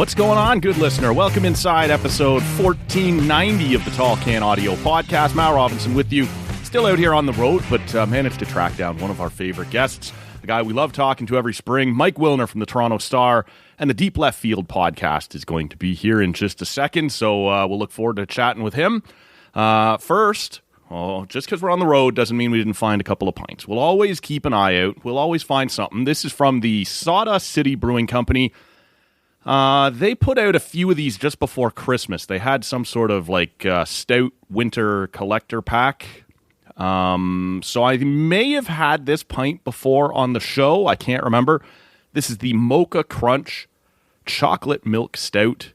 What's going on, good listener? Welcome inside episode 1490 of the Tall Can Audio Podcast. Matt Robinson with you. Still out here on the road, but managed to track down one of our favorite guests, a guy we love talking to every spring, Mike Wilner from the Toronto Star, and the Deep Left Field podcast is going to be here in just a second, so we'll look forward to chatting with him. First, just because we're on the road doesn't mean we didn't find a couple of pints. We'll always keep an eye out. We'll always find something. This is from the Sawdust City Brewing Company. They put out a few of these just before Christmas. They had some sort of stout winter collector pack. So I may have had this pint before on the show. I can't remember. This is the Mocha Crunch Chocolate Milk Stout,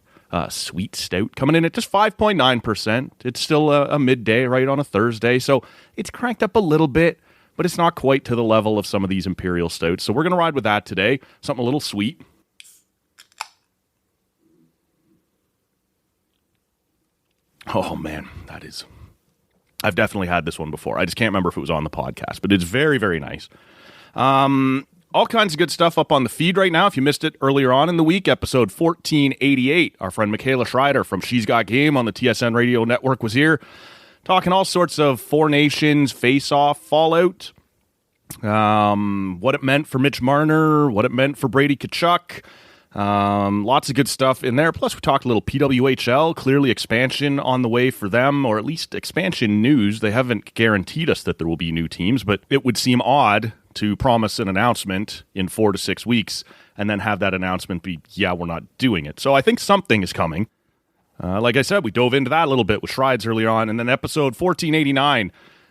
sweet stout, coming in at just 5.9%. It's still a midday, right, on a Thursday. So it's cranked up a little bit, but it's not quite to the level of some of these Imperial Stouts. So we're going to ride with that today. Something a little sweet. Oh, man, that is... I've definitely had this one before. I just can't remember if it was on the podcast, but it's very, very nice. All kinds of good stuff up on the feed right now. If you missed it earlier on in the week, episode 1488, our friend Michaela Schreider from She's Got Game on the TSN Radio Network was here, talking all sorts of Four Nations Faceoff fallout, what it meant for Mitch Marner, what it meant for Brady Tkachuk. Lots of good stuff in there. Plus, we talked a little PWHL, clearly expansion on the way for them, or at least expansion news. They haven't guaranteed us that there will be new teams, but it would seem odd to promise an announcement in 4 to 6 weeks and then have that announcement be, yeah, we're not doing it. So I think something is coming. Like I said, we dove into that a little bit with Schreids earlier on, and then episode 1489,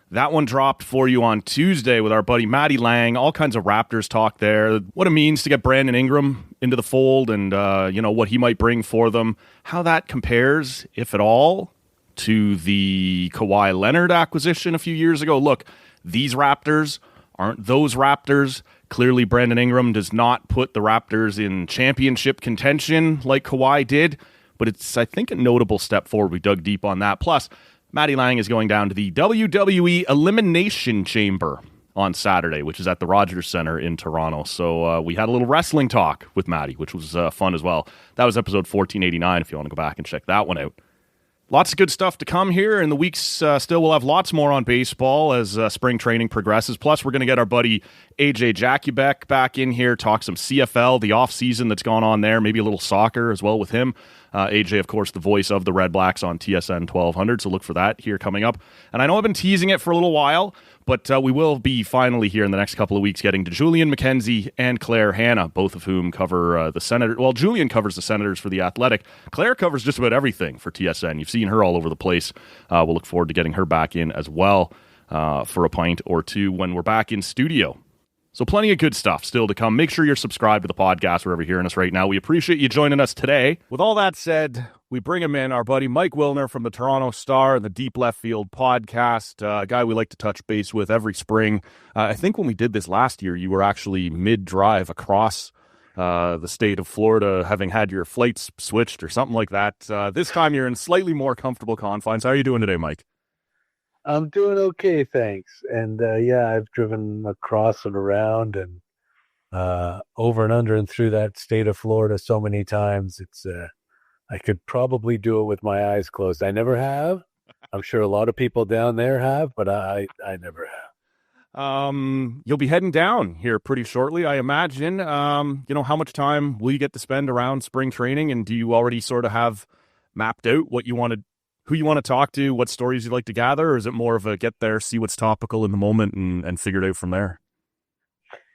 that one dropped for you on Tuesday with our buddy Matty Lang. All kinds of Raptors talk there. What it means to get Brandon Ingram into the fold and, what he might bring for them. How that compares, if at all, to the Kawhi Leonard acquisition a few years ago. Look, these Raptors aren't those Raptors. Clearly, Brandon Ingram does not put the Raptors in championship contention like Kawhi did. But it's, I think, a notable step forward. We dug deep on that. Plus, Matty Lang is going down to the WWE Elimination Chamber on Saturday, which is at the Rogers Center in Toronto. So we had a little wrestling talk with Matty, which was fun as well. That was episode 1489 if you want to go back and check that one out. Lots of good stuff to come here in the weeks. Still, we'll have lots more on baseball as spring training progresses. Plus, we're going to get our buddy AJ Jakubek back in here, talk some CFL, the off-season that's gone on there, maybe a little soccer as well with him. AJ, of course, the voice of the Red Blacks on TSN 1200, so look for that here coming up. And I know I've been teasing it for a little while, but we will be finally here in the next couple of weeks getting to Julian McKenzie and Claire Hanna, both of whom cover the Senators. Well, Julian covers the Senators for The Athletic. Claire covers just about everything for TSN. You've seen her all over the place. We'll look forward to getting her back in as well for a pint or two when we're back in studio. So plenty of good stuff still to come. Make sure you're subscribed to the podcast wherever you're hearing us right now. We appreciate you joining us today. With all that said, we bring him in, our buddy Mike Wilner from the Toronto Star and the Deep Left Field podcast, a guy we like to touch base with every spring. I think when we did this last year, you were actually mid-drive across the state of Florida, having had your flights switched or something like that. This time you're in slightly more comfortable confines. How are you doing today, Mike? I'm doing okay, thanks. And I've driven across and around and over and under and through that state of Florida so many times. It's I could probably do it with my eyes closed. I never have. I'm sure a lot of people down there have, but I never have. You'll be heading down here pretty shortly, I imagine. How much time will you get to spend around spring training? And do you already sort of have mapped out what you want to, who you want to talk to, what stories you'd like to gather, or is it more of a get there, see what's topical in the moment and figure it out from there?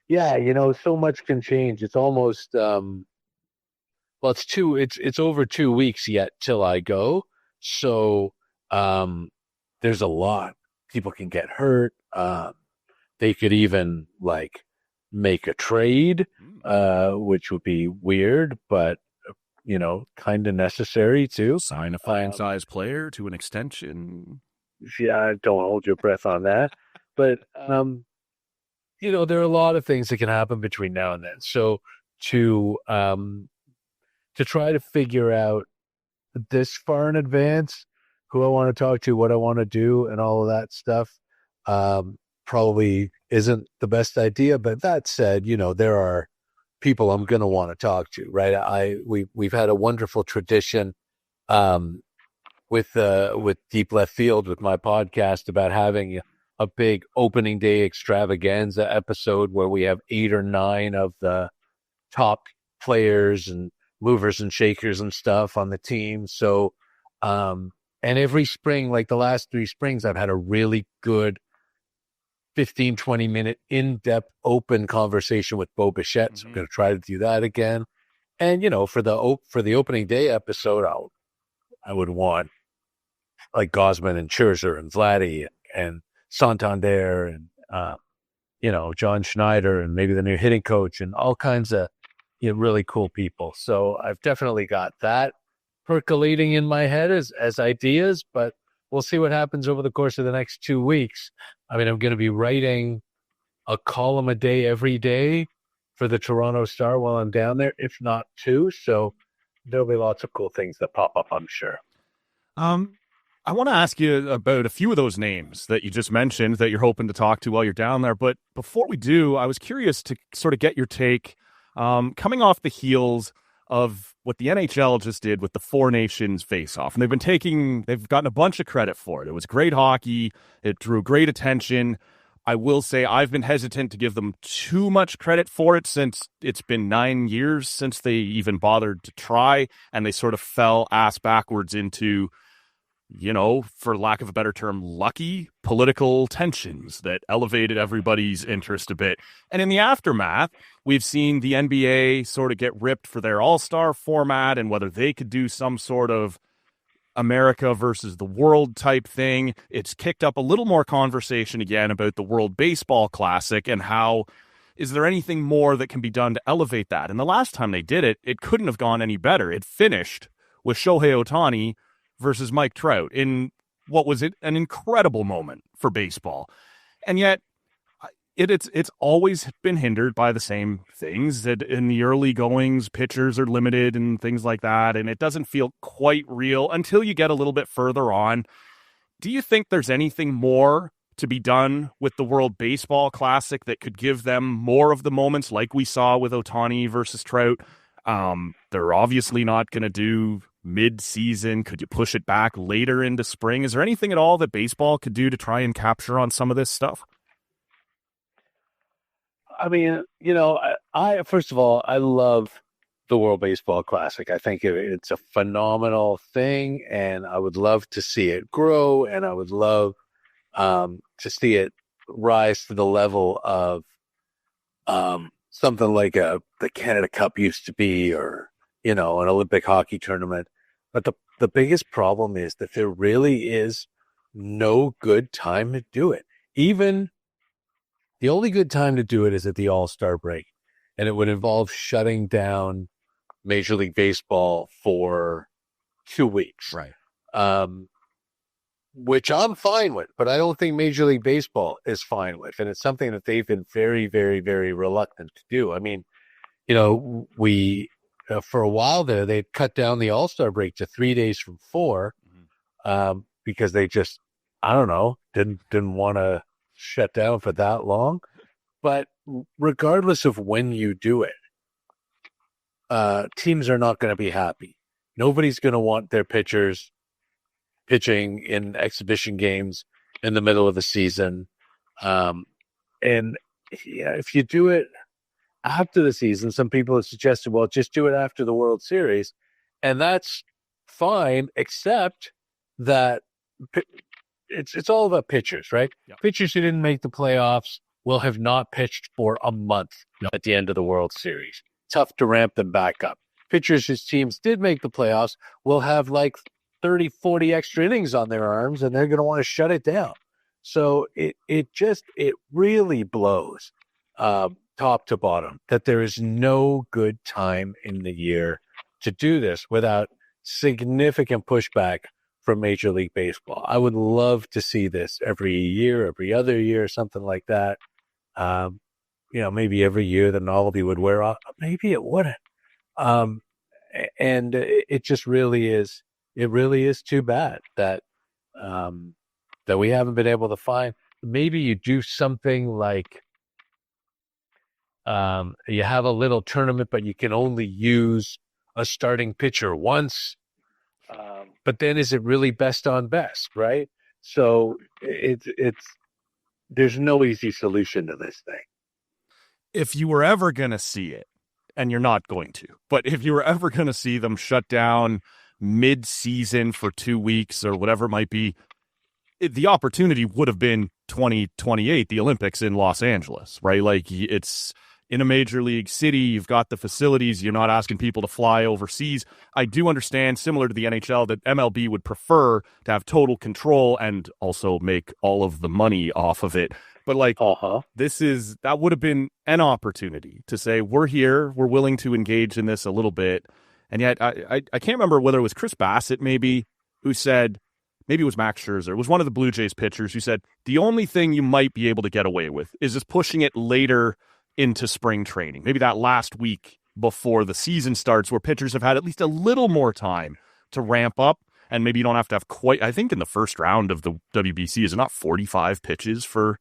Yeah, so much can change. It's almost it's over 2 weeks yet till I go. So there's a lot. People can get hurt. They could even make a trade, which would be weird, but kind of necessary too. Sign a franchise player to an extension. Yeah, don't hold your breath on that. But, there are a lot of things that can happen between now and then. So to try to figure out this far in advance, who I want to talk to, what I want to do, and all of that stuff, probably isn't the best idea. But that said, there people I'm going to want to talk to, right? We've had a wonderful tradition with Deep Left Field, with my podcast, about having a big opening day extravaganza episode where we have 8 or 9 of the top players and movers and shakers and stuff on the team. So, and every spring, like the last 3 springs, I've had a really good 15, 20-minute in-depth open conversation with Bo Bichette. So I'm going to try to do that again. And, for the opening day episode, I would want like Gosman and Scherzer and Vladdy and Santander and, John Schneider and maybe the new hitting coach and all kinds of really cool people. So I've definitely got that percolating in my head as ideas, but we'll see what happens over the course of the next 2 weeks. I mean, I'm going to be writing a column a day every day for the Toronto Star while I'm down there, if not 2. So there'll be lots of cool things that pop up, I'm sure. I want to ask you about a few of those names that you just mentioned that you're hoping to talk to while you're down there. But before we do, I was curious to sort of get your take, coming off the heels of what the NHL just did with the Four Nations Faceoff. And they've gotten a bunch of credit for it. It was great hockey. It drew great attention. I will say I've been hesitant to give them too much credit for it since it's been 9 years since they even bothered to try, and they sort of fell ass backwards into, for lack of a better term, lucky political tensions that elevated everybody's interest a bit. And in the aftermath, we've seen the NBA sort of get ripped for their all-star format and whether they could do some sort of America versus the world type thing. It's kicked up a little more conversation again about the World Baseball Classic and how is there anything more that can be done to elevate that? And the last time they did it, it couldn't have gone any better. It finished with Shohei Ohtani versus Mike Trout in what was an incredible moment for baseball. And yet it's always been hindered by the same things, that in the early goings, pitchers are limited and things like that. And it doesn't feel quite real until you get a little bit further on. Do you think there's anything more to be done with the World Baseball Classic that could give them more of the moments like we saw with Ohtani versus Trout? They're obviously not going to do mid-season. Could you push it back later into spring? Is there anything at all that baseball could do to try and capture on some of this stuff? I mean, I first of all, I love the World Baseball Classic. I think it's a phenomenal thing, and I would love to see it grow, and I would love to see it rise to the level of something like the Canada Cup used to be, or an Olympic hockey tournament. But the biggest problem is that there really is no good time to do it. Even the only good time to do it is at the All-Star break, and it would involve shutting down Major League Baseball for 2 weeks. Right. Which I'm fine with, but I don't think Major League Baseball is fine with. And it's something that they've been very, very, very reluctant to do. I mean, we, for a while there, they cut down the All-Star break to 3 days from 4, because they just, I don't know, didn't want to shut down for that long. But regardless of when you do it, teams are not going to be happy. Nobody's going to want their pitchers pitching in exhibition games in the middle of the season. And if you do it after the season, some people have suggested, well, just do it after the World Series. And that's fine, except that it's all about pitchers, right? Yep. Pitchers who didn't make the playoffs will have not pitched for a month at the end of the World Series. Tough to ramp them back up. Pitchers whose teams did make the playoffs will have like 30, 40 extra innings on their arms, and they're going to want to shut it down. So it really blows top to bottom that there is no good time in the year to do this without significant pushback from Major League Baseball. I would love to see this every year, every other year, something like that. Maybe every year the novelty would wear off. Maybe it wouldn't. And it just really is. It really is too bad that that we haven't been able to find. Maybe you do something like You have a little tournament, but you can only use a starting pitcher once. But then is it really best on best, right? So there's no easy solution to this thing. If you were ever going to see it, and you're not going to, but if you were ever going to see them shut down mid-season for 2 weeks or whatever it might be, the opportunity would have been 2028, the Olympics in Los Angeles, right? Like, it's in a major league city. You've got the facilities. You're not asking people to fly overseas. I do understand, similar to the NHL, that MLB would prefer to have total control and also make all of the money off of it. But like, that would have been an opportunity to say, we're here, we're willing to engage in this a little bit. And yet I can't remember whether it was Chris Bassett maybe who said, maybe it was Max Scherzer, it was one of the Blue Jays pitchers who said, the only thing you might be able to get away with is just pushing it later into spring training. Maybe that last week before the season starts, where pitchers have had at least a little more time to ramp up. And maybe you don't have to have quite, I think in the first round of the WBC, is it not 45 pitches for,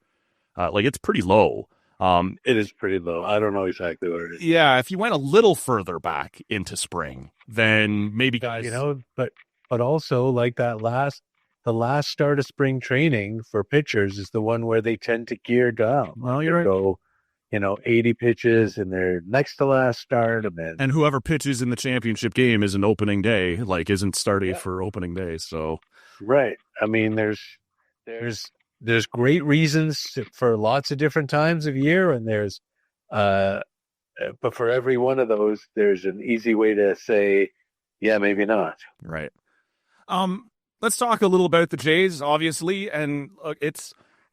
it's pretty low. It is pretty low. I don't know exactly what it is. Yeah, if you went a little further back into spring, then maybe guys, but also like the last start of spring training for pitchers is the one where they tend to gear down. Well, you're right. Go, 80 pitches in their next to last start, and whoever pitches in the championship game is an opening day, isn't starting for opening day. So, right. I mean, there's great reasons for lots of different times of year, and but for every one of those, there's an easy way to say, yeah, maybe not. Right. Let's talk a little about the Jays, obviously, and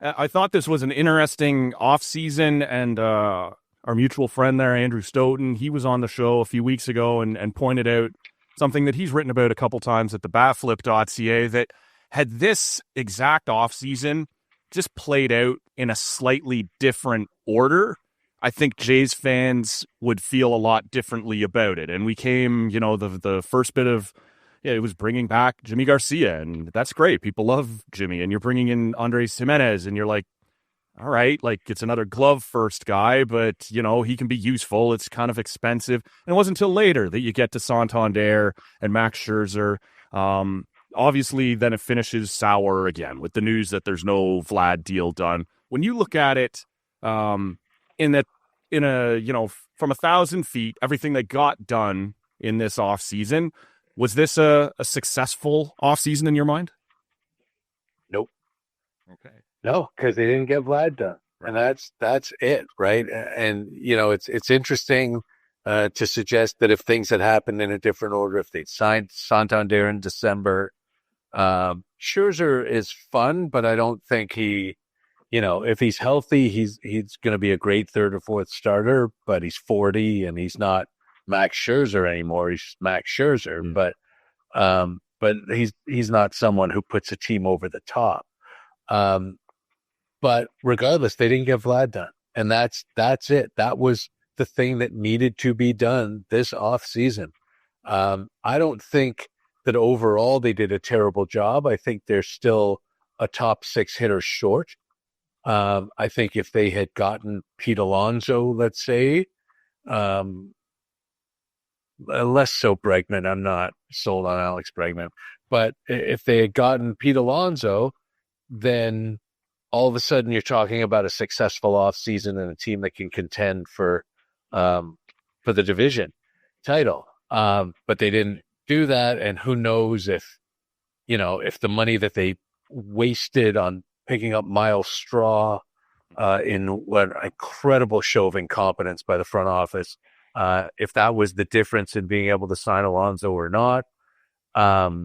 I thought this was an interesting offseason, and our mutual friend there, Andrew Stoughton, he was on the show a few weeks ago and pointed out something that he's written about a couple times at the batflip.ca, that had this exact offseason just played out in a slightly different order, I think Jays fans would feel a lot differently about it. And we came, the first bit of, it was bringing back Jimmy Garcia, and that's great. People love Jimmy, and you're bringing in Andres Jimenez, and you're like, all right, it's another glove first guy, but, he can be useful. It's kind of expensive. And it wasn't until later that you get to Santander and Max Scherzer. Obviously, then it finishes sour again with the news that there's no Vlad deal done. When you look at it, from 1,000 feet, everything that got done in this offseason, was this a successful offseason in your mind? Nope. Okay. No, because they didn't get Vlad done. Right. And that's it, right? And, it's interesting to suggest that if things had happened in a different order, if they'd signed Santander in December, Scherzer is fun, but I don't think if he's healthy, he's going to be a great third or fourth starter, but he's 40 and he's not Max Scherzer anymore. He's Max Scherzer, but he's not someone who puts a team over the top. But regardless, they didn't get Vlad done, and that's it. That was the thing that needed to be done this off season. I don't think that overall they did a terrible job. I think they're still a top 6 hitter short. I think if they had gotten Pete Alonso, let's say, less so Bregman. I'm not sold on Alex Bregman, but if they had gotten Pete Alonso, then all of a sudden you're talking about a successful offseason and a team that can contend for the division title. But they didn't do that. And who knows if the money that they wasted on picking up Miles Straw in what incredible show of incompetence by the front office, if that was the difference in being able to sign Alonso or not. But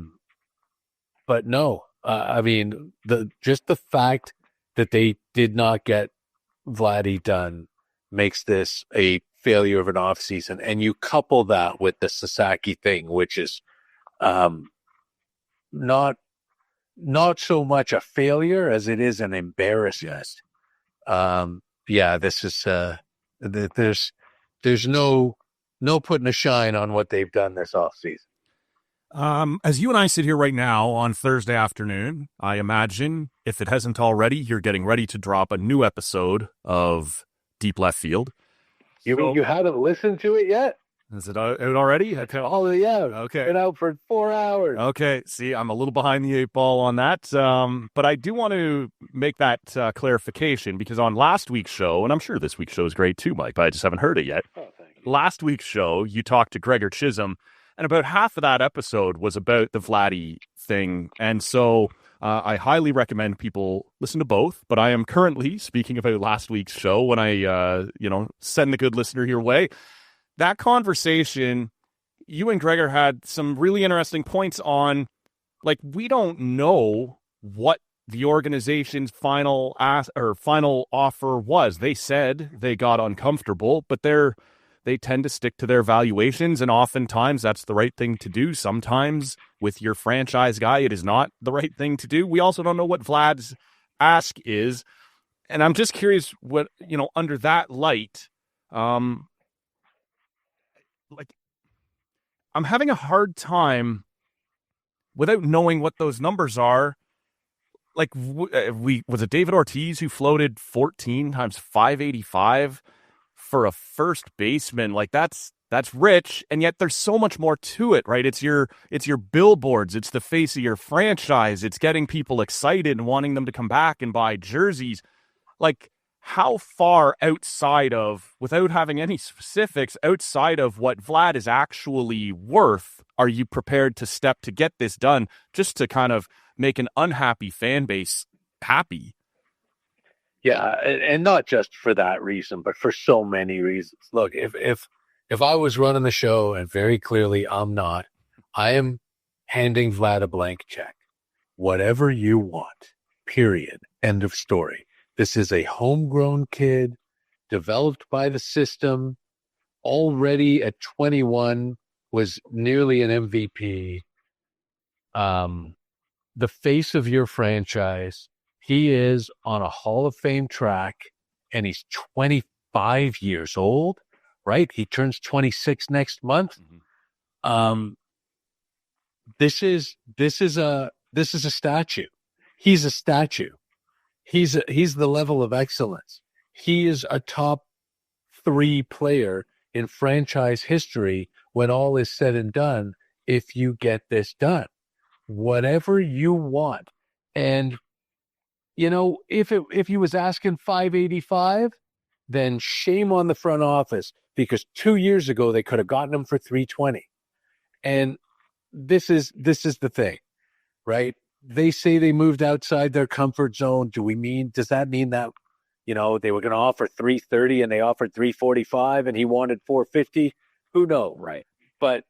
no, I mean, just the fact that they did not get Vladdy done makes this a failure of an offseason. And you couple that with the Sasaki thing, which is not so much a failure as it is an embarrassment. This is there's no putting a shine on what they've done this offseason. As you and I sit here right now on Thursday afternoon, I imagine, if it hasn't already, you're getting ready to drop a new episode of Deep Left Field. You mean you haven't listened to it yet? Is it out already? Okay. Oh, yeah. Okay. Been out for 4 hours. Okay. See, I'm a little behind the 8 ball on that. But I do want to make that clarification, because on last week's show, and I'm sure this week's show is great too, Mike, but I just haven't heard it yet. Oh, thank you. Last week's show, you talked to Gregor Chisholm, and about half of that episode was about the Vladdy thing. And so I highly recommend people listen to both. But I am currently speaking about last week's show when I, send the good listener your way. That conversation, you and Gregor had some really interesting points on, like, we don't know what the organization's final offer was. They said they got uncomfortable, but they tend to stick to their valuations, and oftentimes that's the right thing to do. Sometimes with your franchise guy, it is not the right thing to do. We also don't know what Vlad's ask is, and I'm just curious what, under that light, I'm having a hard time without knowing what those numbers are. Like, was it David Ortiz who floated 14 times 585 for a first baseman? Like, that's rich, and yet there's so much more to it, right? It's your billboards, it's the face of your franchise, it's getting people excited and wanting them to come back and buy jerseys. Like, how far outside of, without having any specifics, outside of what Vlad is actually worth, are you prepared to step to get this done, just to kind of make an unhappy fan base happy? Yeah, and not just for that reason, but for so many reasons. Look, if I was running the show, and very clearly I'm not, I am handing Vlad a blank check. Whatever you want, period. End of story. This is a homegrown kid, developed by the system, already at 21, was nearly an MVP. The face of your franchise. He is on a Hall of Fame track, and he's 25 years old, right? He turns 26 next month. Mm-hmm. This is a statue. He's a statue. He's the level of excellence. He is a top 3 player in franchise history when all is said and done, if you get this done. Whatever you want. And, if he was asking 585, then shame on the front office, because 2 years ago they could have gotten him for 320. And this is the thing, right? They say they moved outside their comfort zone. Does that mean that, they were going to offer 330 and they offered 345 and he wanted 450? Who knows? Right. But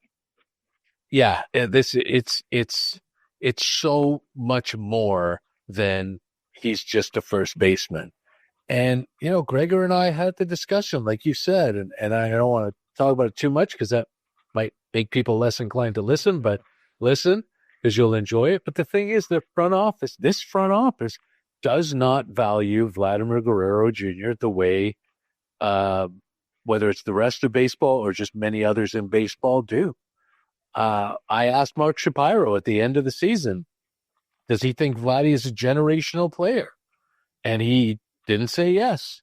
yeah, it's so much more than he's just a first baseman. And, Gregor and I had the discussion, like you said, and I don't want to talk about it too much because that might make people less inclined to listen, but listen, because you'll enjoy it. But the thing is, this front office does not value Vladimir Guerrero Jr. the way, whether it's the rest of baseball or just many others in baseball do. I asked Mark Shapiro at the end of the season, does he think Vladdy is a generational player? And he didn't say yes.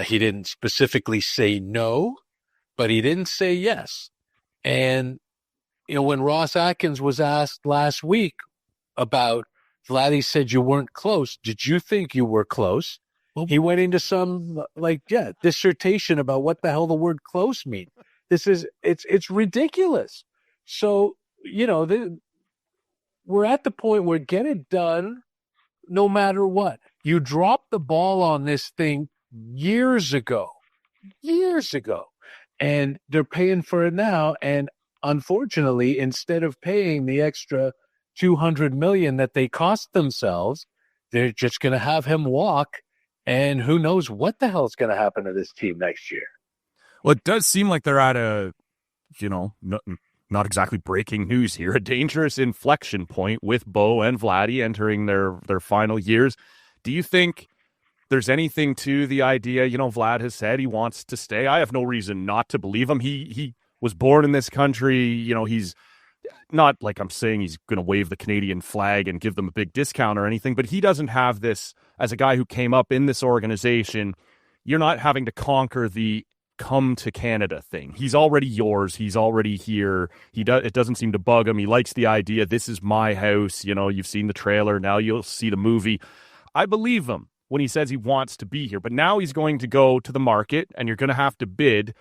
He didn't specifically say no, but he didn't say yes. And, when Ross Atkins was asked last week about Vladdy, said you weren't close. Did you think you were close? Well, he went into some dissertation about what the hell the word close means. It's ridiculous. So, we're at the point where get it done no matter what. You dropped the ball on this thing years ago, and they're paying for it now. And unfortunately, instead of paying the extra $200 million that they cost themselves, they're just going to have him walk. And who knows what the hell is going to happen to this team next year. Well, it does seem like they're at a, not exactly breaking news here, a dangerous inflection point with Bo and Vladdy entering their final years. Do you think there's anything to the idea, Vlad has said he wants to stay? I have no reason not to believe him. He was born in this country. He's not like I'm saying he's going to wave the Canadian flag and give them a big discount or anything, but he doesn't have this as a guy who came up in this organization. You're not having to conquer the come to Canada thing. He's already yours. He's already here. It doesn't seem to bug him. He likes the idea. This is my house. You know, you've seen the trailer. Now you'll see the movie. I believe him when he says he wants to be here, but now he's going to go to the market and you're going to have to bid.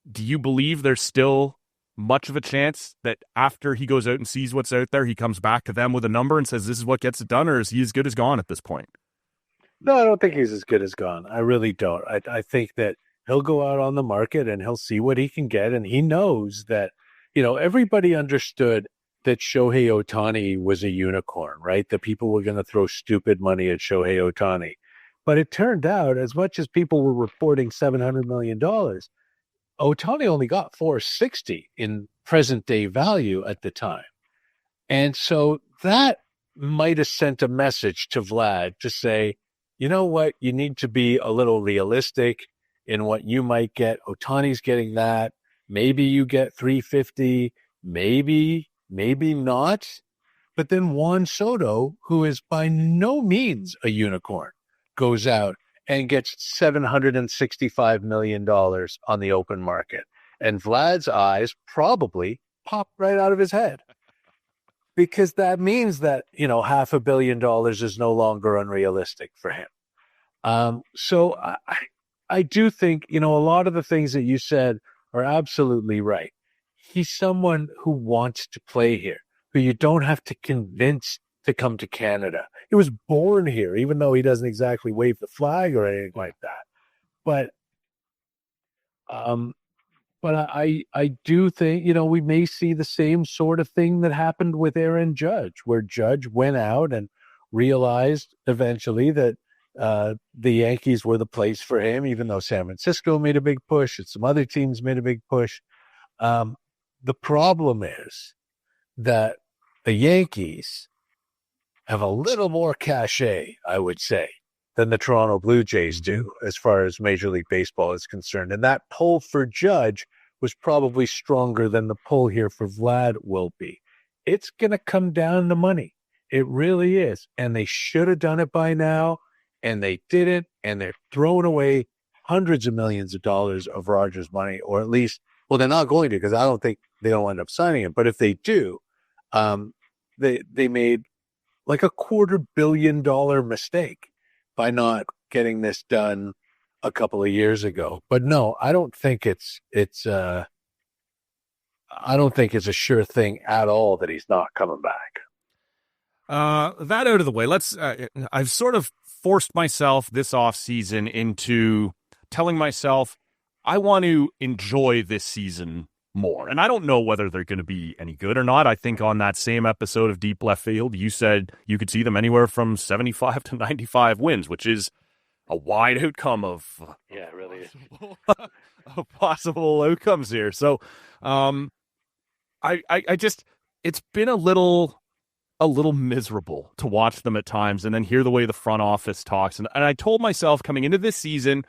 Do you believe there's still much of a chance that after he goes out and sees what's out there, he comes back to them with a number and says, this is what gets it done? Or is he as good as gone at this point? No, I don't think he's as good as gone. I really don't. I think that he'll go out on the market and he'll see what he can get. And he knows that, everybody understood that Shohei Ohtani was a unicorn, right? That people were going to throw stupid money at Shohei Ohtani. But it turned out, as much as people were reporting $700 million, Ohtani only got 460 in present day value at the time. And so that might have sent a message to Vlad to say, you know what, you need to be a little realistic in what you might get. Ohtani's getting that. Maybe you get 350, maybe not. But then Juan Soto, who is by no means a unicorn, goes out and gets $765 million on the open market. And Vlad's eyes probably pop right out of his head. Because that means that, $500 million is no longer unrealistic for him. So I do think, a lot of the things that you said are absolutely right. He's someone who wants to play here, who you don't have to convince to come to Canada. He was born here, even though he doesn't exactly wave the flag or anything like that. But I do think, we may see the same sort of thing that happened with Aaron Judge, where Judge went out and realized eventually that the Yankees were the place for him, even though San Francisco made a big push and some other teams made a big push. The problem is that the Yankees have a little more cachet, I would say, than the Toronto Blue Jays do as far as Major League Baseball is concerned. And that pull for Judge was probably stronger than the pull here for Vlad will be. It's going to come down to money. It really is. And they should have done it by now, and they didn't, and they're throwing away hundreds of millions of dollars of Rogers' money, or at least, well, they're not going to, because I don't think they'll end up signing him. But if they do, they made like a $250 million mistake by not getting this done a couple of years ago. But no, I don't think it's a sure thing at all that he's not coming back. That out of the way, I've sort of forced myself this offseason into telling myself I want to enjoy this season more. And I don't know whether they're going to be any good or not. I think on that same episode of Deep Left Field, you said you could see them anywhere from 75 to 95 wins, which is a wide outcome of it really is. of possible outcomes here. So I just, it's been a little miserable to watch them at times and then hear the way the front office talks. And I told myself coming into this season,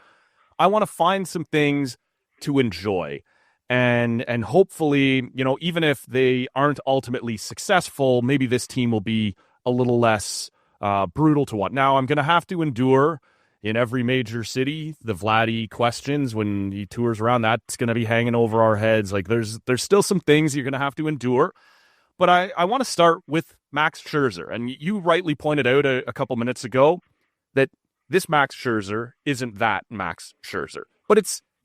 I want to find some things to enjoy. And hopefully, even if they aren't ultimately successful, maybe this team will be a little less brutal to watch. Now, I'm going to have to endure in every major city the Vladdy questions when he tours around. That's going to be hanging over our heads. Like there's still some things you're going to have to endure. But I want to start with Max Scherzer. And you rightly pointed out a couple minutes ago that this Max Scherzer isn't that Max Scherzer. But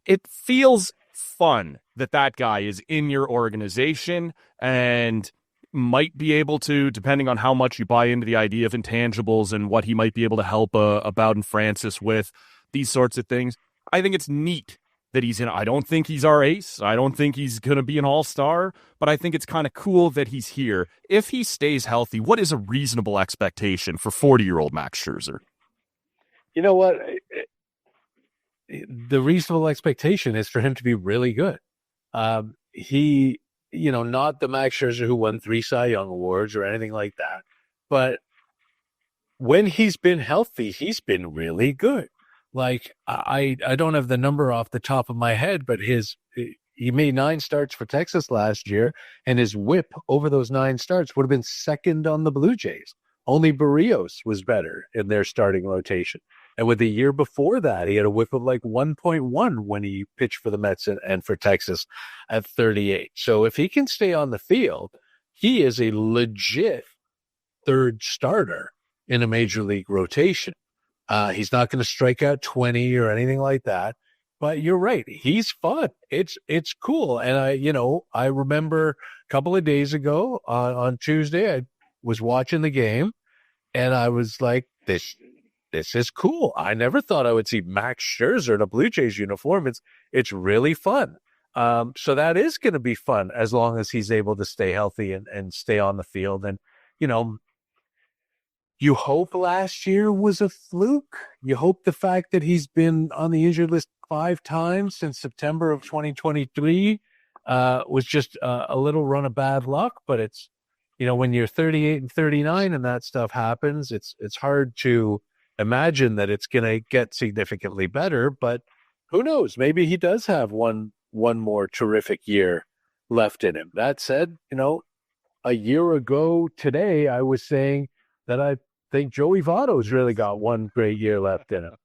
it feels fun that guy is in your organization and might be able to, depending on how much you buy into the idea of intangibles and what he might be able to help Bowden Francis with, these sorts of things. I think it's neat that he's in. I don't think he's our ace. I don't think he's going to be an all-star, but I think it's kind of cool that he's here. If he stays healthy, what is a reasonable expectation for 40-year-old Max Scherzer? You know what? The reasonable expectation is for him to be really good. He, not the Max Scherzer who won 3 Cy Young Awards or anything like that, but when he's been healthy, he's been really good. Like I don't have the number off the top of my head, but he made 9 starts for Texas last year, and his whip over those 9 starts would have been second on the Blue Jays. Only Barrios was better in their starting rotation. And with the year before that, he had a whip of like 1.1 when he pitched for the Mets and for Texas at 38. So if he can stay on the field, he is a legit third starter in a major league rotation. He's not going to strike out 20 or anything like that. But you're right. He's fun. It's cool. And I remember a couple of days ago on Tuesday, I was watching the game and I was like, this is cool. I never thought I would see Max Scherzer in a Blue Jays uniform. It's really fun. So that is going to be fun as long as he's able to stay healthy and stay on the field. And, you hope last year was a fluke. You hope the fact that he's been on the injured list 5 times since September of 2023 was just a little run of bad luck. But it's, when you're 38 and 39 and that stuff happens, it's hard to imagine that it's going to get significantly better. But who knows? Maybe he does have one more terrific year left in him. That said, a year ago today, I was saying that I think Joey Votto's really got one great year left in him.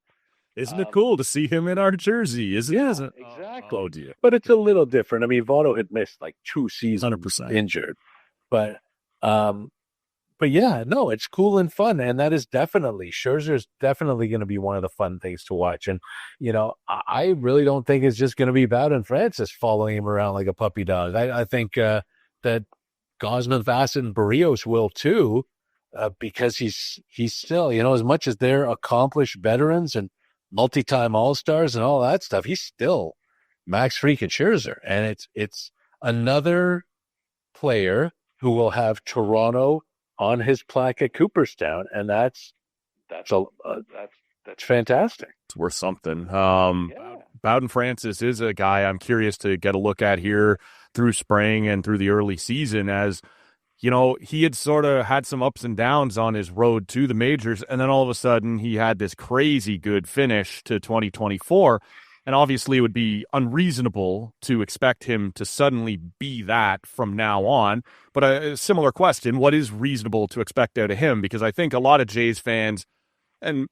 Isn't it cool to see him in our jersey? Isn't it? Exactly. Oh, dear. But it's a little different. I mean, Votto had missed like 2 seasons 100%. injured. But yeah, no, it's cool and fun. And that is definitely, Scherzer's definitely going to be one of the fun things to watch. And, I really don't think it's just going to be Bowden Francis following him around like a puppy dog. I think that Gausman, Bassett, and Barrios will too. Because he's still, as much as they're accomplished veterans and multi-time all-stars and all that stuff, he's still Max freaking Scherzer. And it's another player who will have Toronto on his plaque at Cooperstown. And that's fantastic. It's worth something. Bowden Francis is a guy I'm curious to get a look at here through spring and through the early season as, he had sort of had some ups and downs on his road to the majors, and then all of a sudden he had this crazy good finish to 2024, and obviously it would be unreasonable to expect him to suddenly be that from now on, but a similar question, what is reasonable to expect out of him? Because I think a lot of Jays fans, and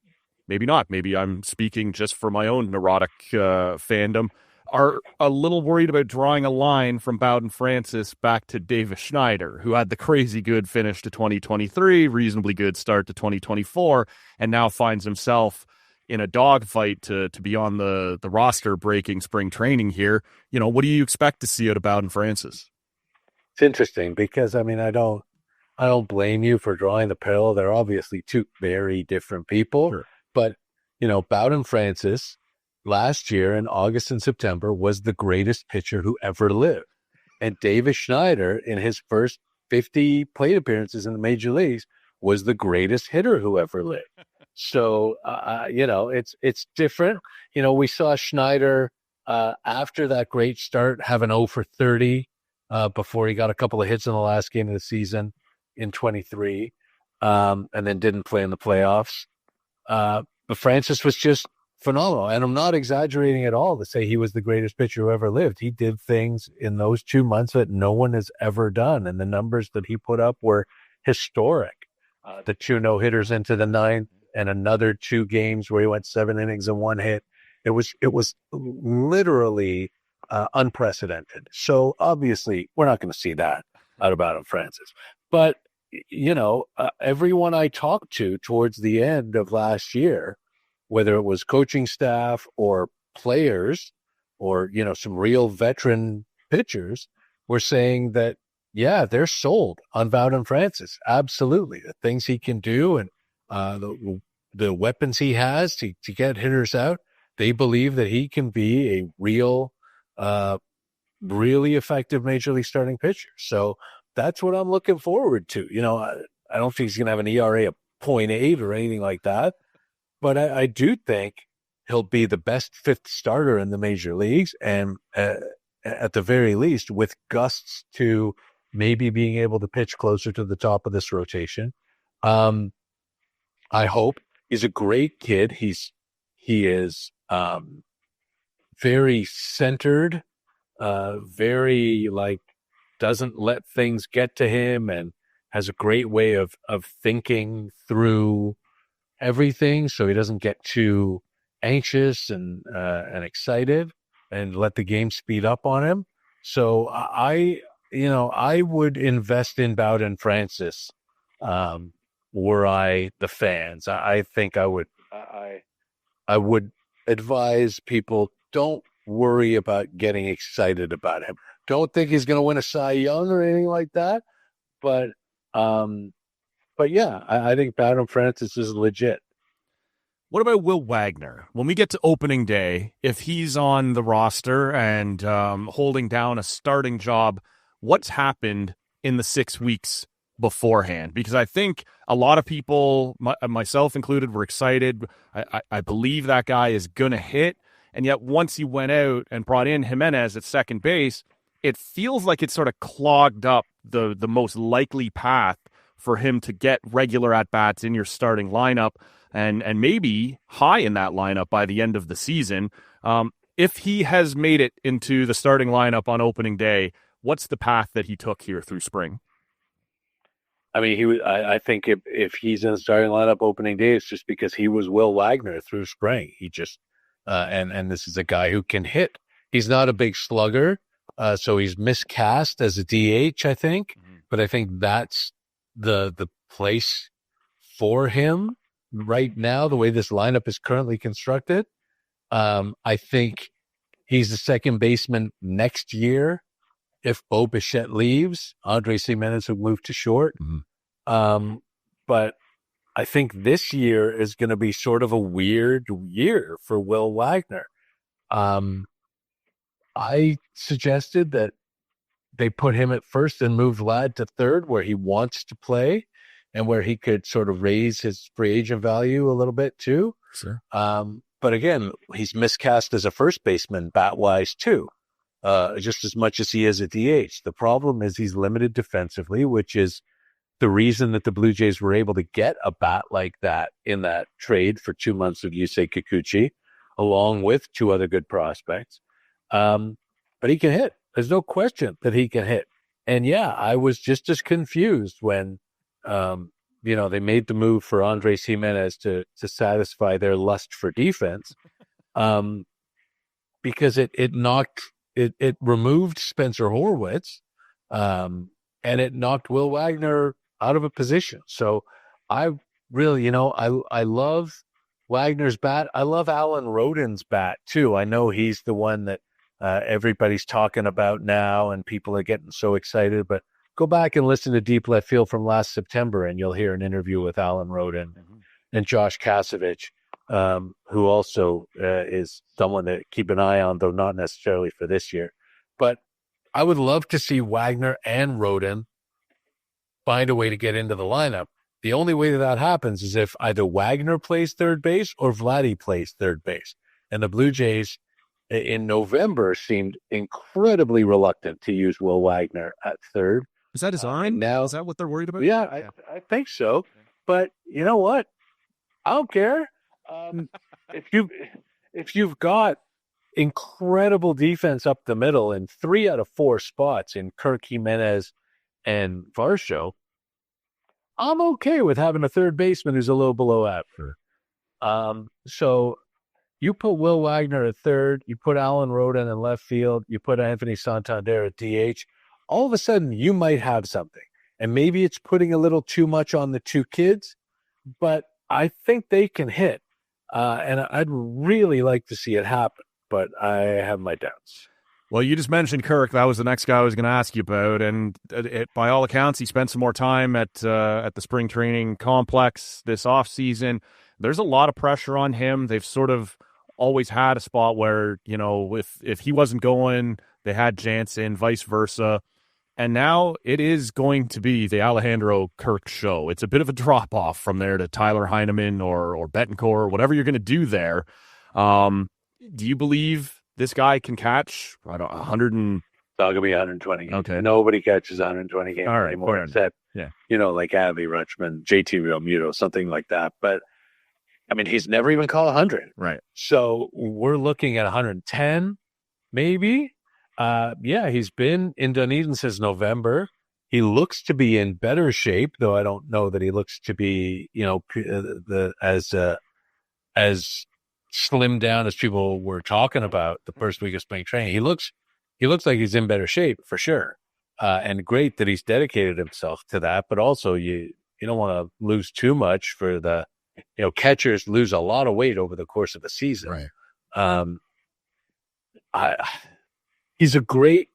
maybe not, maybe I'm speaking just for my own neurotic fandom, are a little worried about drawing a line from Bowden Francis back to Davis Schneider, who had the crazy good finish to 2023, reasonably good start to 2024, and now finds himself in a dogfight to be on the roster breaking spring training here. What do you expect to see out of Bowden Francis? It's interesting because, I don't blame you for drawing the parallel. They're obviously 2 very different people, sure. But, Bowden Francis last year in August and September was the greatest pitcher who ever lived. And Davis Schneider, in his first 50 plate appearances in the major leagues, was the greatest hitter who ever lived. So, it's different. We saw Schneider after that great start have an 0 for 30 before he got a couple of hits in the last game of the season in 23 and then didn't play in the playoffs. But Francis was just phenomenal. And I'm not exaggerating at all to say he was the greatest pitcher who ever lived. He did things in those 2 months that no one has ever done. And the numbers that he put up were historic. The 2 no-hitters into the 9th and another 2 games where he went 7 innings and 1 hit. It was literally unprecedented. So obviously we're not going to see that out of Bowden Francis. But, everyone I talked to towards the end of last year, whether it was coaching staff or players or, some real veteran pitchers, were saying that, yeah, they're sold on Bowden Francis. Absolutely. The things he can do and the weapons he has to get hitters out, they believe that he can be a real, really effective major league starting pitcher. So that's what I'm looking forward to. I don't think he's going to have an ERA of 0.8 or anything like that. But I do think he'll be the best 5th starter in the major leagues, and at the very least, with gusts to maybe being able to pitch closer to the top of this rotation. I hope. He's a great kid. He is very centered, very doesn't let things get to him, and has a great way of thinking through everything so he doesn't get too anxious and excited and let the game speed up on him. So I would invest in Bowden Francis were I the fans. I think I would advise people, don't worry about getting excited about him. Don't think he's going to win a Cy Young or anything like that. But yeah, I think Bowden Francis is legit. What about Will Wagner? When we get to opening day, if he's on the roster and holding down a starting job, what's happened in the 6 weeks beforehand? Because I think a lot of people, myself included, were excited. I believe that guy is going to hit. And yet once he went out and brought in Jimenez at second base, it feels like it sort of clogged up the most likely path for him to get regular at-bats in your starting lineup and maybe high in that lineup by the end of the season. If he has made it into the starting lineup on opening day, what's the path that he took here through spring? I mean, I think if he's in the starting lineup opening day, it's just because he was Will Wagner through spring. He just and this is a guy who can hit. He's not a big slugger, so he's miscast as a DH, I think. Mm-hmm. But I think that's the place for him right now, the way this lineup is currently constructed. I think he's the second baseman next year. If Bo Bichette leaves, Andres Gimenez will move to short. Mm-hmm. But I think this year is going to be sort of a weird year for Will Wagner. I suggested that they put him at first and move Vlad to third, where he wants to play and where he could sort of raise his free agent value a little bit too. Sure. But again, he's miscast as a first baseman bat-wise too, just as much as he is a DH. The problem is he's limited defensively, which is the reason that the Blue Jays were able to get a bat like that in that trade for 2 months of Yusei Kikuchi, along with two other good prospects. But he can hit. There's no question that he can hit. And yeah, I was just as confused when, they made the move for Andres Gimenez to satisfy their lust for defense, because it removed Spencer Horwitz, and it knocked Will Wagner out of a position. So I really, I love Wagner's bat. I love Alan Rodin's bat too. I know he's the one that everybody's talking about now and people are getting so excited, but go back and listen to Deep Left Field from last September and you'll hear an interview with Alan Rodin and Josh Kasevich, who also is someone to keep an eye on, though not necessarily for this year. But I would love to see Wagner and Rodin find a way to get into the lineup. The only way that happens is if either Wagner plays third base or Vladdy plays third base. And the Blue Jays in November seemed incredibly reluctant to use Will Wagner at third. Is that design? Now, is that what they're worried about? Yeah, I think so. But you know what? I don't care. If you've got incredible defense up the middle in 3 out of 4 spots in Kirk, Jimenez, and Varsho, I'm okay with having a third baseman who's a little below average. So you put Will Wagner at third, you put Alan Rodin in left field, you put Anthony Santander at DH, all of a sudden you might have something. And maybe it's putting a little too much on the two kids, but I think they can hit. And I'd really like to see it happen, but I have my doubts. Well, you just mentioned Kirk. That was the next guy I was going to ask you about. And by all accounts, he spent some more time at the spring training complex this offseason. There's a lot of pressure on him. They've sort of always had a spot where, if he wasn't going, they had Jansen, vice versa. And now it is going to be the Alejandro Kirk show. It's a bit of a drop-off from there to Tyler Heineman or Betancourt, whatever you're going to do there. Do you believe this guy can catch 100 and... It's all going to be 120 games. Okay. Nobody catches 120 games anymore, except, like Adley Rutschman, JT Realmuto, something like that. But, I mean, he's never even caught 100. Right. So we're looking at 110, maybe. He's been in Dunedin since November. He looks to be in better shape, though I don't know that he looks to be, as slimmed down as people were talking about the first week of spring training. He looks like he's in better shape for sure. And great that he's dedicated himself to that, but also you don't want to lose too much for the, catchers lose a lot of weight over the course of a season. Right. He's a great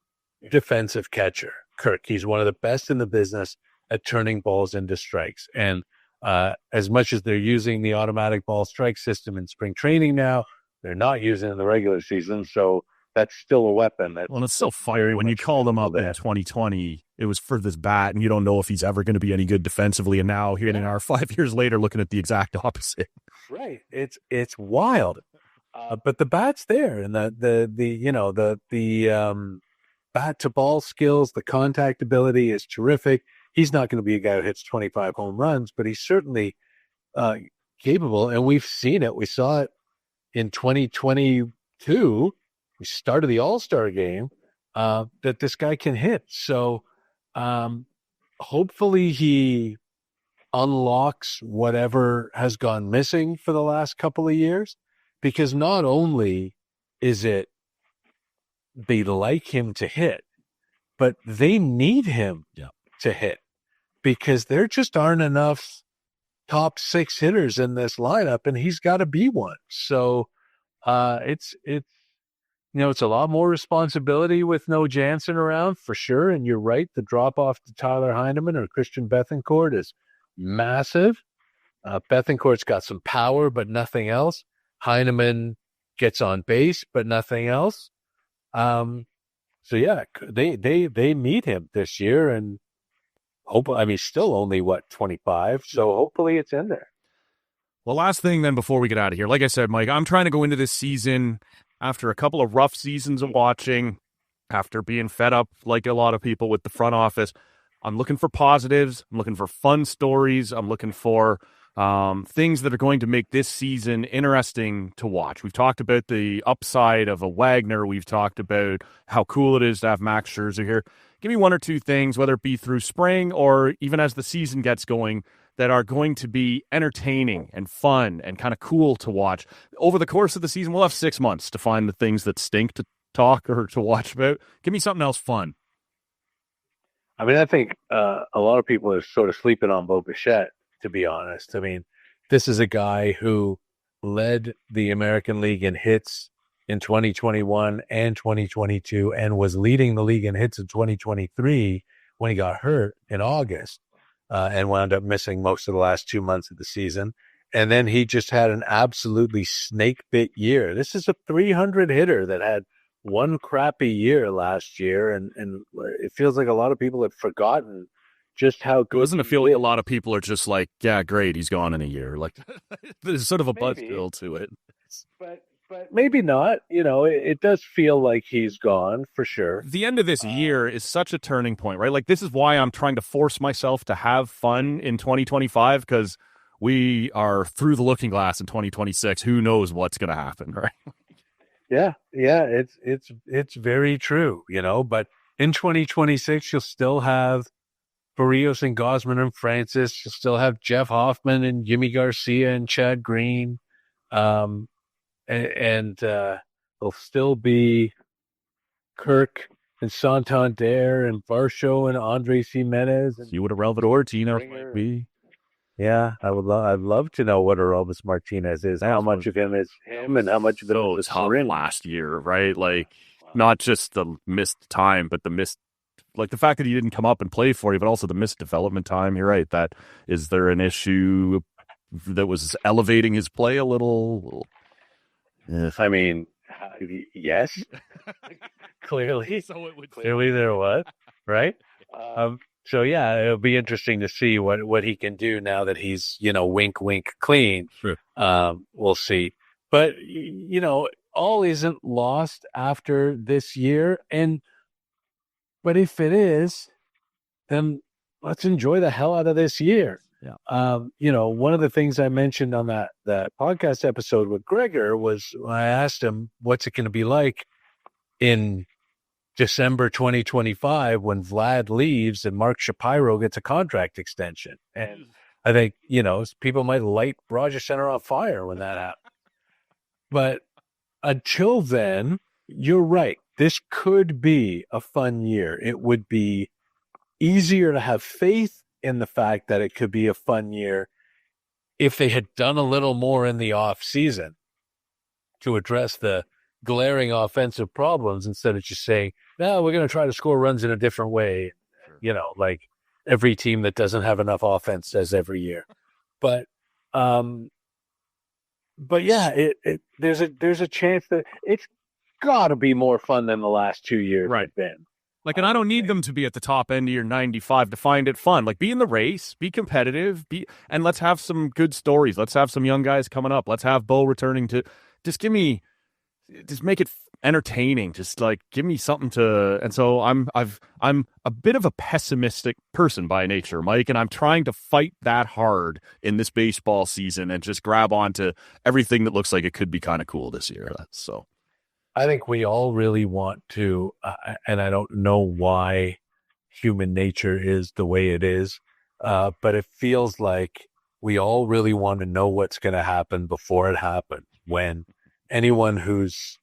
defensive catcher, Kirk. He's one of the best in the business at turning balls into strikes. And as much as they're using the automatic ball strike system in spring training now, they're not using it in the regular season. So that's still a weapon. Well, it's so funny when you called him up in 2020, it was for this bat, and you don't know if he's ever going to be any good defensively. And now here in our 5 years later, looking at the exact opposite. Right. It's wild. But the bat's there, and the bat to ball skills, the contact ability is terrific. He's not going to be a guy who hits 25 home runs, but he's certainly capable. And we've seen it. We saw it in 2022. We started the All-Star game that this guy can hit. So hopefully he unlocks whatever has gone missing for the last couple of years, because not only is it they like him to hit, but they need him to hit, because there just aren't enough top 6 hitters in this lineup, and he's got to be one. So it's a lot more responsibility with no Jansen around for sure. And you're right, the drop off to Tyler Heineman or Christian Bethancourt is massive. Bethancourt's got some power, but nothing else. Heineman gets on base, but nothing else. So yeah, they need him this year, and he's still only 25, so hopefully it's in there. Well, last thing then before we get out of here, like I said, Mike, I'm trying to go into this season after a couple of rough seasons of watching, after being fed up like a lot of people with the front office. I'm looking for positives. I'm looking for fun stories. I'm looking for things that are going to make this season interesting to watch. We've talked about the upside of a Wagner. We've talked about how cool it is to have Max Scherzer here. Give me one or two things, whether it be through spring or even as the season gets going, that are going to be entertaining and fun and kind of cool to watch. Over the course of the season, we'll have 6 months to find the things that stink to talk or to watch about. Give me something else fun. I mean, I think a lot of people are sort of sleeping on Bo Bichette, to be honest. I mean, this is a guy who led the American League in hits in 2021 and 2022 and was leading the league in hits in 2023 when he got hurt in August and wound up missing most of the last 2 months of the season. And then he just had an absolutely snake-bit year. This is a 300 hitter that had one crappy year last year, and it feels like a lot of people have forgotten just how good. Doesn't it feel like a lot of people are just like, yeah, great, he's gone in a year? Like, there's sort of a buzzkill to it. But maybe not. It does feel like he's gone for sure. The end of this year is such a turning point, right? Like, this is why I'm trying to force myself to have fun in 2025, because we are through the looking glass in 2026. Who knows what's going to happen, right? Yeah, it's very true, but in 2026, you'll still have Barrios and Gosman and Francis. You'll still have Jeff Hoffman and Jimmy Garcia and Chad Green. And there'll still be Kirk and Santander and Varsho and Andres Jimenez. And see what Aurelvis Martinez might be. Yeah, I'd love to know what Aurelvis Martinez is. How much of him is him, and how much of it was Corinne last year, right? Like, not just the missed time, but the fact that he didn't come up and play for you, but also the missed development time. You're right. Is there an issue that was elevating his play a little? I mean, yes, clearly. Clearly there was, right? So yeah, it'll be interesting to see what he can do now that he's, wink, wink, clean. Sure. We'll see. But, all isn't lost after this year. But if it is, then let's enjoy the hell out of this year. Yeah. One of the things I mentioned on that podcast episode with Gregor was when I asked him, what's it going to be like in December 2025 when Vlad leaves and Mark Shapiro gets a contract extension. And I think, people might light Rogers Center on fire when that happens. But until then, you're right. This could be a fun year. It would be easier to have faith in the fact that it could be a fun year if they had done a little more in the off season to address the glaring offensive problems instead of just saying, no, we're going to try to score runs in a different way. Sure. Like every team that doesn't have enough offense says every year. But yeah, there's a chance that it's got to be more fun than the last 2 years have been. Like, and I don't need them to be at the top end of your 95 to find it fun. Like, be in the race, be competitive, and let's have some good stories. Let's have some young guys coming up. Let's have Bo returning to just make it entertaining. Just like give me something to. And so I'm a bit of a pessimistic person by nature, Mike, and I'm trying to fight that hard in this baseball season and just grab onto everything that looks like it could be kind of cool this year. So. I think we all really want to, and I don't know why human nature is the way it is, but it feels like we all really want to know what's going to happen before it happens. When anyone who's,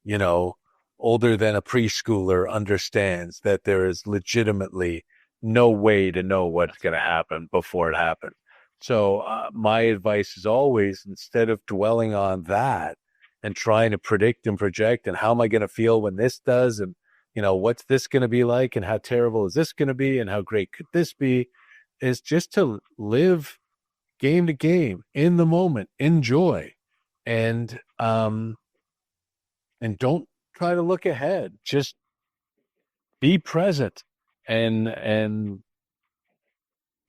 older than a preschooler understands that there is legitimately no way to know what's going to happen before it happens. So my advice is always, instead of dwelling on that, and trying to predict and project and how am I going to feel when this does and, what's this going to be like and how terrible is this going to be and how great could this be, is just to live game to game in the moment, enjoy, and don't try to look ahead. Just be present and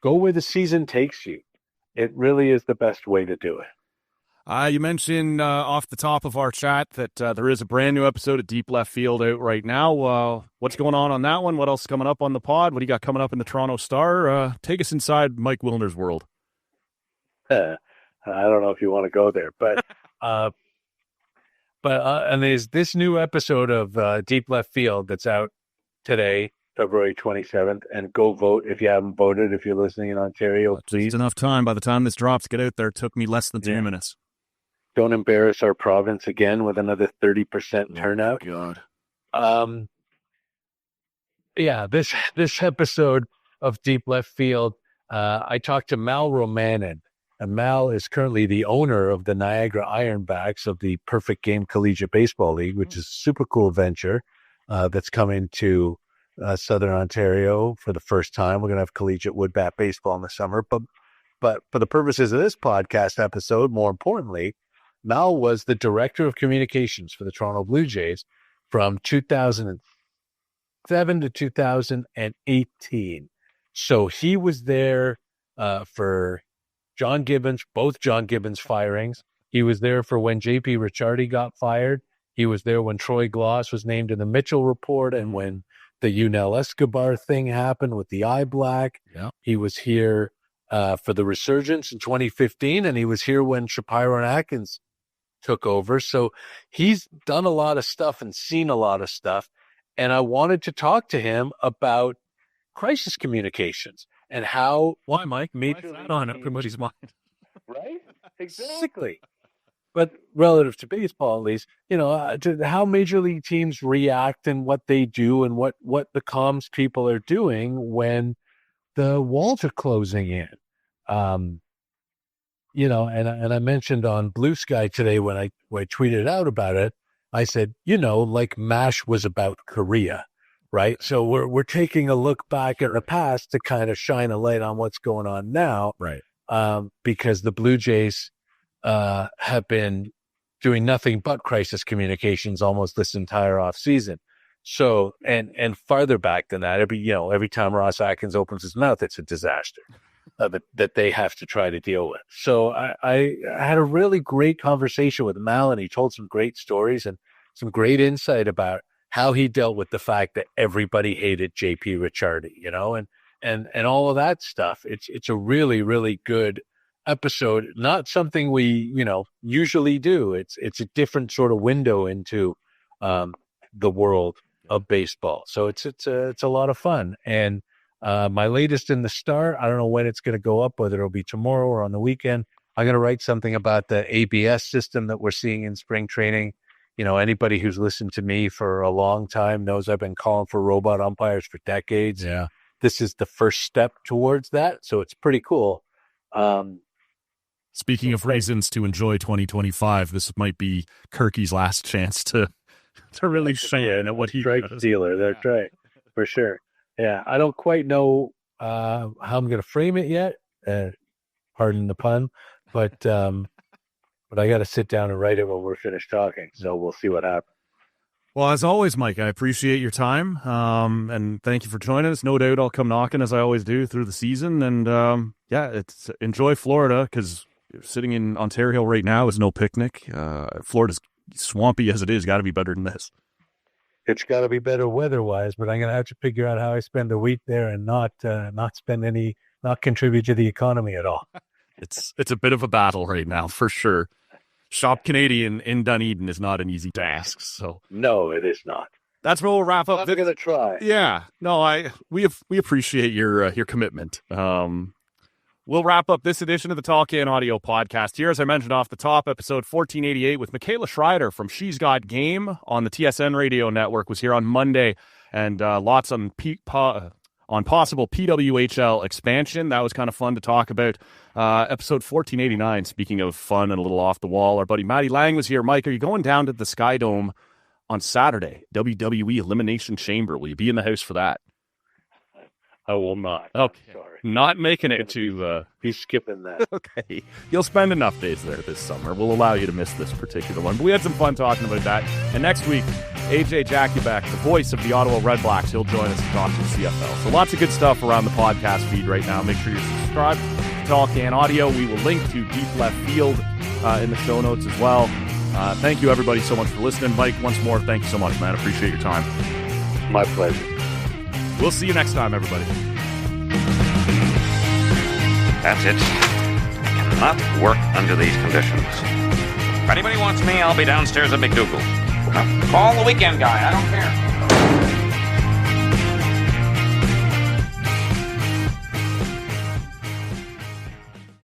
go where the season takes you. It really is the best way to do it. You mentioned off the top of our chat that there is a brand new episode of Deep Left Field out right now. What's going on that one? What else is coming up on the pod? What do you got coming up in the Toronto Star? Take us inside Mike Wilner's world. I don't know if you want to go there, but and there's this new episode of Deep Left Field that's out today, February 27th, and go vote if you haven't voted. If you're listening in Ontario, please. It's enough time. By the time this drops, get out there. It took me less than 2 minutes. Don't embarrass our province again with another 30% turnout. God. Yeah, this episode of Deep Left Field, I talked to Mal Romanen, and Mal is currently the owner of the Niagara Ironbacks of the Perfect Game Collegiate Baseball League, which is a super cool venture that's coming to Southern Ontario for the first time. We're going to have collegiate wood bat baseball in the summer, but for the purposes of this podcast episode, more importantly, Mal was the director of communications for the Toronto Blue Jays from 2007 to 2018. So he was there for John Gibbons, both John Gibbons firings. He was there for when J.P. Ricciardi got fired. He was there when Troy Gloss was named in the Mitchell report and when the Yunel Escobar thing happened with the eye black. Yeah. He was here for the resurgence in 2015, and he was here when Shapiro and Atkins took over. So he's done a lot of stuff and seen a lot of stuff. And I wanted to talk to him about crisis communications and how... Why, Mike? Major League on everybody's mind. Right? Exactly. But relative to baseball, at least, to how major league teams react and what they do and what the comms people are doing when the walls are closing in. And I mentioned on Blue Sky today when I tweeted out about it, I said, like MASH was about Korea, right? So we're taking a look back at the past to kind of shine a light on what's going on now, right? Because the Blue Jays have been doing nothing but crisis communications almost this entire off season. So and farther back than that, every time Ross Atkins opens his mouth, it's a disaster. That they have to try to deal with. So I had a really great conversation with Mal, and he told some great stories and some great insight about how he dealt with the fact that everybody hated J.P. Ricciardi, and all of that stuff. It's a really, really good episode. Not something we, usually do. It's a different sort of window into the world of baseball. So it's a lot of fun. And my latest in the Star, I don't know when it's going to go up, whether it'll be tomorrow or on the weekend. I'm going to write something about the ABS system that we're seeing in spring training. You know, anybody who's listened to me for a long time knows I've been calling for robot umpires for decades. Yeah. This is the first step towards that. So it's pretty cool. Speaking of reasons to enjoy 2025, this might be Kirky's last chance to really shine at what he strike does. stealer. That's right. For sure. Yeah. I don't quite know how I'm going to frame it yet. Pardon the pun. But I got to sit down and write it when we're finished talking. So we'll see what happens. Well, as always, Mike, I appreciate your time, and thank you for joining us. No doubt I'll come knocking, as I always do, through the season. And, it's enjoy Florida, because sitting in Ontario right now is no picnic. Florida's swampy as it is. Got to be better than this. It's got to be better weather-wise, but I'm going to have to figure out how I spend a week there and not contribute to the economy at all. It's a bit of a battle right now, for sure. Shop Canadian in Dunedin is not an easy task. So no, it is not. That's where we'll wrap up. I'm going to try. Yeah, no, we appreciate your commitment. We'll wrap up this edition of the Tall Can Audio Podcast here, as I mentioned off the top. Episode 1488 with Michaela Schreider from She's Got Game on the TSN Radio Network was here on Monday, and lots on possible PWHL expansion. That was kind of fun to talk about. Episode 1489, speaking of fun and a little off the wall, our buddy Matty Lang was here. Mike, are you going down to the Sky Dome on Saturday? WWE Elimination Chamber. Will you be in the house for that? I will not. Okay. Sorry. Not making it to... He's skipping that. Okay. You'll spend enough days there this summer. We'll allow you to miss this particular one. But we had some fun talking about that. And next week, AJ Jackubek, the voice of the Ottawa Redblacks, he'll join us to talk to the CFL. So lots of good stuff around the podcast feed right now. Make sure you're subscribed to Tall Can Audio. We will link to Deep Left Field in the show notes as well. Thank you, everybody, so much for listening. Mike, once more, thank you so much, man. Appreciate your time. My pleasure. We'll see you next time, everybody. That's it. I cannot work under these conditions. If anybody wants me, I'll be downstairs at McDougal's. Call the weekend guy. I don't care.